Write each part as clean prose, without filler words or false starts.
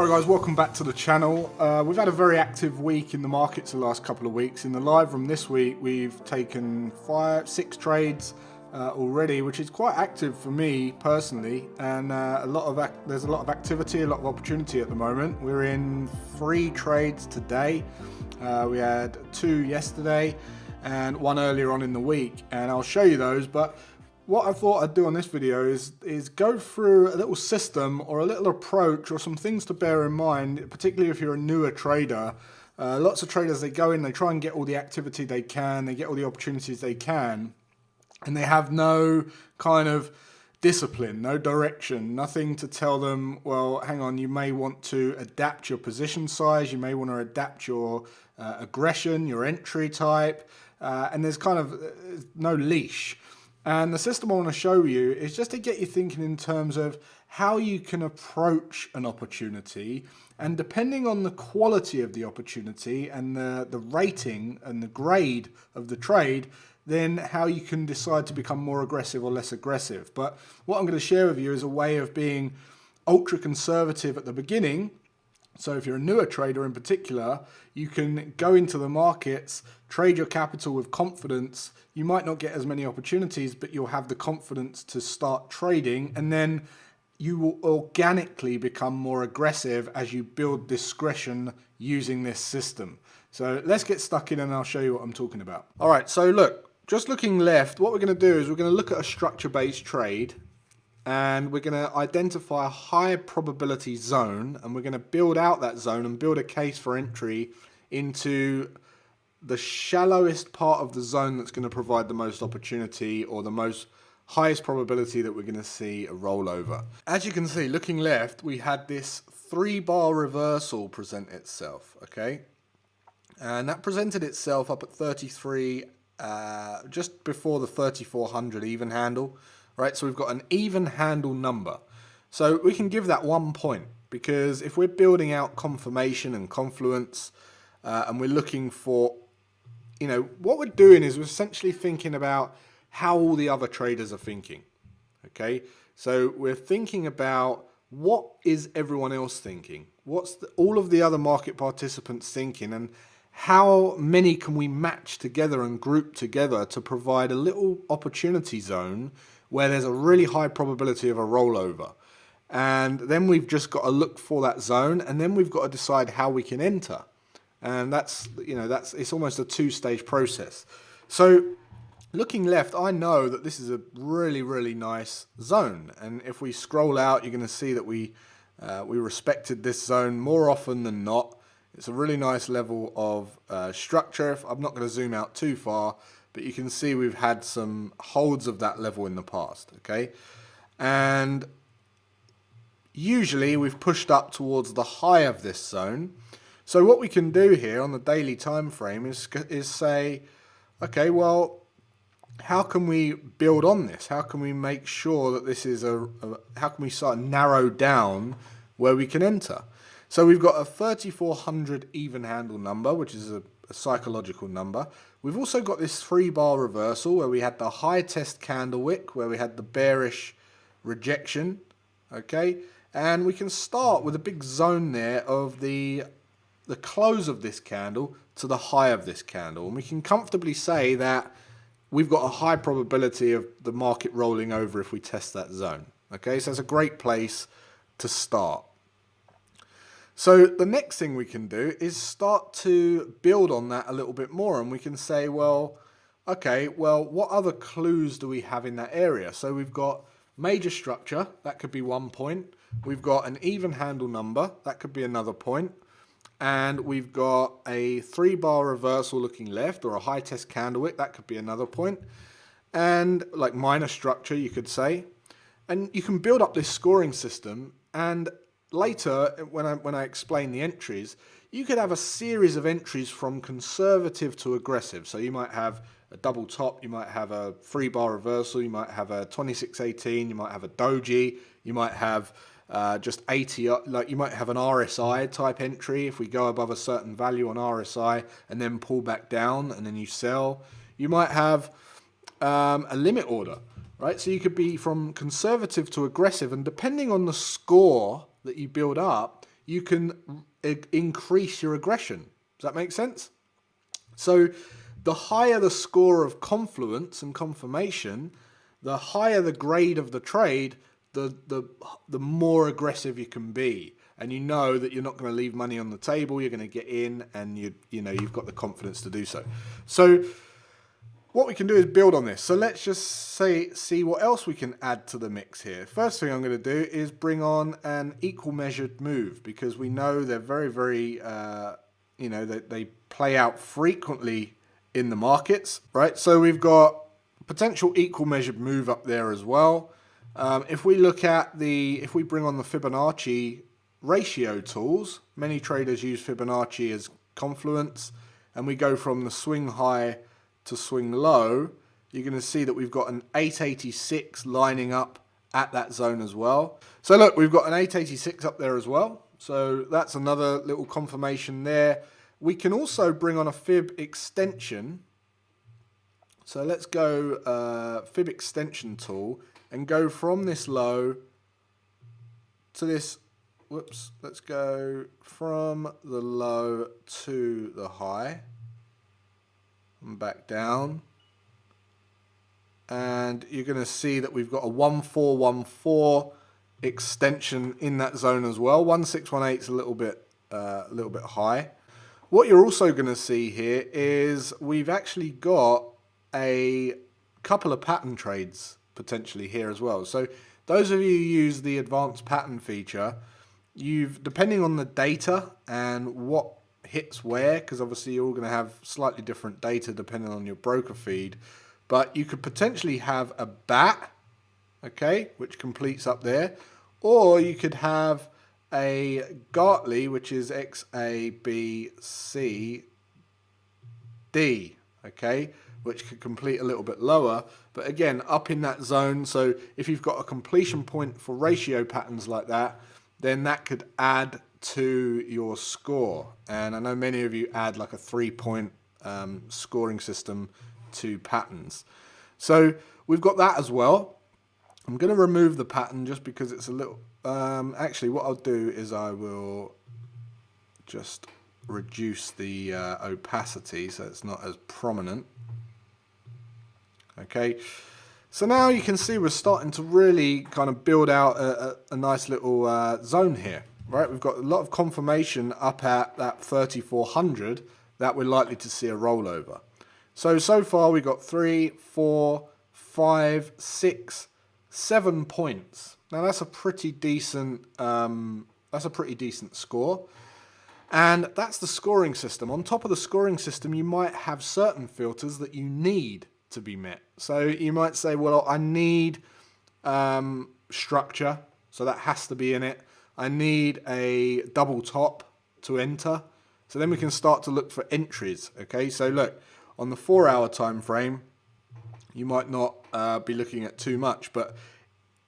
Alright guys, welcome back to the channel. We've had a very active week in the markets the last couple of weeks. In the live room this week, we've taken 6 trades already, which is quite active for me personally. And there's a lot of activity, a lot of opportunity at the moment. We're in 3 trades today. We had 2 yesterday and 1 earlier on in the week, and I'll show you those. But what I thought I'd do on this video is go through a little system or a little approach or some things to bear in mind, particularly if you're a newer trader. Lots of traders, they go in, they try and get all the activity they can, they get all the opportunities they can, and they have no kind of discipline, no direction, nothing to tell them, well, hang on, you may want to adapt your position size, you may want to adapt your aggression, your entry type, and there's kind of no leash. And the system I want to show you is just to get you thinking in terms of how you can approach an opportunity, and depending on the quality of the opportunity and the rating and the grade of the trade, then how you can decide to become more aggressive or less aggressive. But what I'm going to share with you is a way of being ultra conservative at the beginning. So if you're a newer trader in particular, you can go into the markets, trade your capital with confidence. You might not get as many opportunities, but you'll have the confidence to start trading, and then you will organically become more aggressive as you build discretion using this system. So let's get stuck in and I'll show you what I'm talking about. All right, so look, just looking left, what we're going to do is we're going to look at a structure-based trade, and we're going to identify a high probability zone, and we're going to build out that zone and build a case for entry into the shallowest part of the zone that's going to provide the most opportunity or the most highest probability that we're going to see a rollover. As you can see, looking left, we had this 3-bar reversal present itself, okay? And that presented itself up at 33, just before the 3400 even handle. Right, so we've got an even handle number. So we can give that 1 point, because if we're building out confirmation and confluence and we're looking for, what we're doing is we're essentially thinking about how all the other traders are thinking. Okay, so we're thinking about what is everyone else thinking? What's all of the other market participants thinking, and how many can we match together and group together to provide a little opportunity zone where there's a really high probability of a rollover. And then we've just got to look for that zone, and then we've got to decide how we can enter. And it's almost a 2-stage process. So looking left, I know that this is a really, really nice zone. And if we scroll out, you're going to see that we respected this zone more often than not. It's a really nice level of structure. I'm not going to zoom out too far, but you can see we've had some holds of that level in the past, okay? And usually we've pushed up towards the high of this zone. So what we can do here on the daily time frame is say, okay, well, how can we build on this? How can we make sure that this is how can we start narrow down where we can enter? So we've got a 3400 even handle number, which is a psychological number. We've also got this 3-bar reversal where we had the high test candle wick, where we had the bearish rejection, okay? And we can start with a big zone there of the close of this candle to the high of this candle. And we can comfortably say that we've got a high probability of the market rolling over if we test that zone, okay? So it's a great place to start. So the next thing we can do is start to build on that a little bit more, and we can say, well, okay, well, what other clues do we have in that area? So we've got major structure, that could be 1 point. We've got an even handle number, that could be another point. And we've got a 3-bar reversal looking left, or a high test candle wick, that could be another point. And like minor structure, you could say. And you can build up this scoring system, and later, when I explain the entries, you could have a series of entries from conservative to aggressive. So you might have a double top, you might have a 3-bar reversal, you might have a 2618, you might have a doji, you might have just 80, like you might have an RSI type entry if we go above a certain value on RSI and then pull back down and then you sell. You might have a limit order, right? So you could be from conservative to aggressive, and depending on the score that you build up, you can increase your aggression. Does that make sense? So the higher the score of confluence and confirmation, the higher the grade of the trade, the more aggressive you can be. And you know that you're not going to leave money on the table, you're going to get in, and you've got the confidence to do so. So what we can do is build on this. So let's just see what else we can add to the mix here. First thing I'm going to do is bring on an equal measured move, because we know they're very, they play out frequently in the markets, right? So we've got potential equal measured move up there as well. If we bring on the Fibonacci ratio tools, many traders use Fibonacci as confluence, and we go from the swing high to swing low, you're going to see that we've got an 886 lining up at that zone as well. So look, we've got an 886 up there as well. So that's another little confirmation there. We can also bring on a fib extension. So let's go fib extension tool and go from this low to this. Whoops, let's go from the low to the high and back down. And you're going to see that we've got a 1414 extension in that zone as well. 1618 is a little bit high. What you're also going to see here is we've actually got a couple of pattern trades potentially here as well. So those of you who use the advanced pattern feature, depending on the data and what hits where, because obviously you're all going to have slightly different data depending on your broker feed, but you could potentially have a bat, okay, which completes up there, or you could have a Gartley, which is X, A, B, C, D, okay, which could complete a little bit lower, but again, up in that zone. So if you've got a completion point for ratio patterns like that, then that could add to your score. And I know many of you add like a 3-point scoring system to patterns. So we've got that as well. I'm going to remove the pattern just because it's a little... actually, what I'll do is I will just reduce the opacity so it's not as prominent. Okay, so now you can see we're starting to really kind of build out a nice little zone here, right? We've got a lot of confirmation up at that 3400 that we're likely to see a rollover. So far we've got 3, 4, 5, 6, 7 points. Now that's a pretty decent score. And that's the scoring system. On top of the scoring system, you might have certain filters that you need to be met. So you might say, well, I need structure, so that has to be in it. I need a double top to enter. So then we can start to look for entries. Okay, so look, on the 4-hour time frame, you might not be looking at too much, but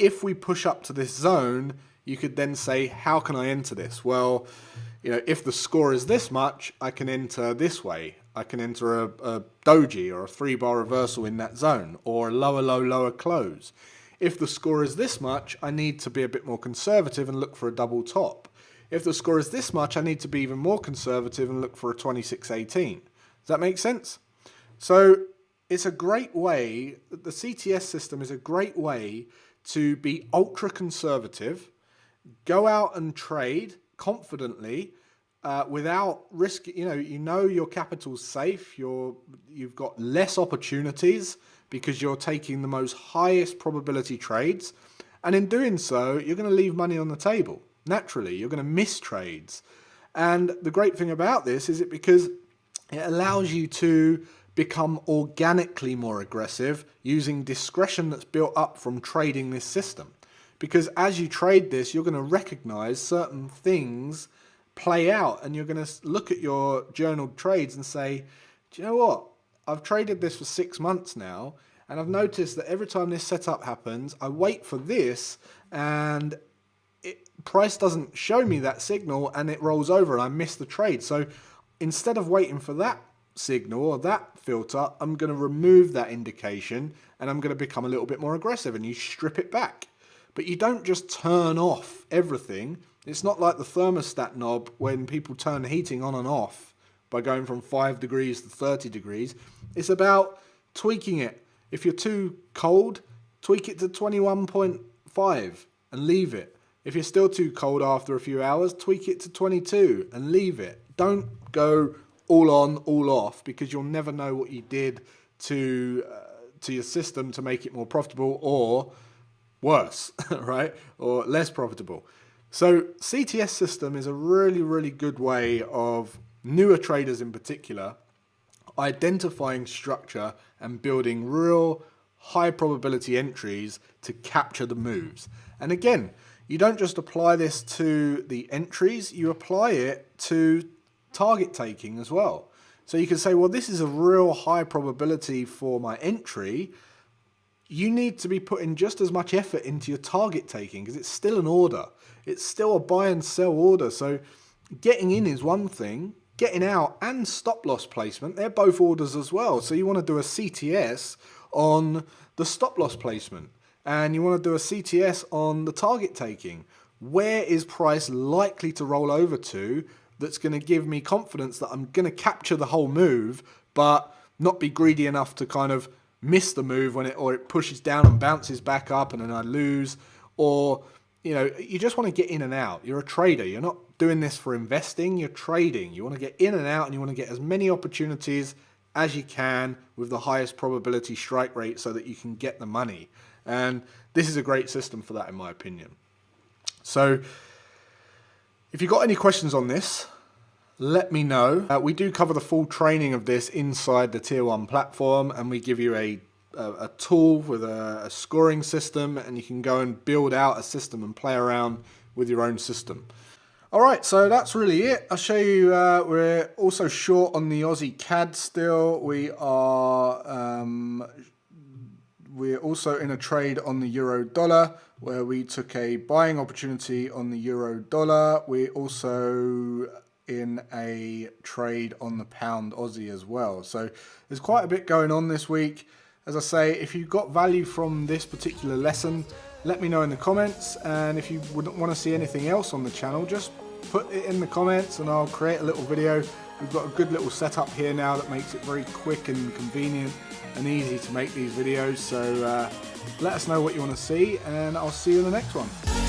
if we push up to this zone, you could then say, how can I enter this? Well, if the score is this much, I can enter this way. I can enter a doji or a 3-bar reversal in that zone, or a lower low, lower close. If the score is this much, I need to be a bit more conservative and look for a double top. If the score is this much, I need to be even more conservative and look for a 2618. Does that make sense? So it's a great way, the CTS system is a great way to be ultra conservative, go out and trade confidently without risk. You know your capital's safe. You've got less opportunities because you're taking the most highest probability trades, and in doing so, you're going to leave money on the table. Naturally, you're going to miss trades, and the great thing about this is because it allows you to become organically more aggressive using discretion that's built up from trading this system. Because as you trade this, you're going to recognize certain things play out, and you're going to look at your journaled trades and say, do you know what? I've traded this for 6 months now, and I've noticed that every time this setup happens, I wait for this, and price doesn't show me that signal, and it rolls over, and I miss the trade. So instead of waiting for that signal or that filter, I'm going to remove that indication, and I'm going to become a little bit more aggressive, and you strip it back. But you don't just turn off everything. It's not like the thermostat knob when people turn heating on and off by going from 5 degrees to 30 degrees. It's about tweaking it. If you're too cold, tweak it to 21.5 and leave it. If you're still too cold after a few hours, tweak it to 22 and leave it. Don't go all on, all off, because you'll never know what you did to your system to make it more profitable, or worse, right? Or less profitable. So CTS system is a really, really good way of newer traders in particular identifying structure and building real high probability entries to capture the moves. And again, you don't just apply this to the entries, you apply it to target taking as well. So you can say, well, this is a real high probability for my entry. You need to be putting just as much effort into your target taking, because it's still an order. It's still a buy and sell order. So getting in is one thing, getting out and stop loss placement, they're both orders as well. So you want to do a CTS on the stop loss placement, and you want to do a CTS on the target taking. Where is price likely to roll over to that's going to give me confidence that I'm going to capture the whole move, but not be greedy enough to kind of miss the move when it pushes down and bounces back up and then I lose? Or, you know, you just want to get in and out. You're a trader. You're not doing this for investing. You're trading. You want to get in and out, and you want to get as many opportunities as you can with the highest probability strike rate so that you can get the money. And this is a great system for that, in my opinion. So if you've got any questions on this, let me know. We do cover the full training of this inside the Tier 1 platform, and we give you a tool with a scoring system, and you can go and build out a system and play around with your own system. All right, so that's really it. I'll show you, we're also short on the Aussie CAD still. We're also in a trade on the euro dollar, where we took a buying opportunity on the euro dollar. We're also in a trade on the pound Aussie as well. So there's quite a bit going on this week. As I say, if you got value from this particular lesson, let me know in the comments. And if you wouldn't want to see anything else on the channel, just put it in the comments and I'll create a little video. We've got a good little setup here now that makes it very quick and convenient and easy to make these videos. So let us know what you want to see, and I'll see you in the next one.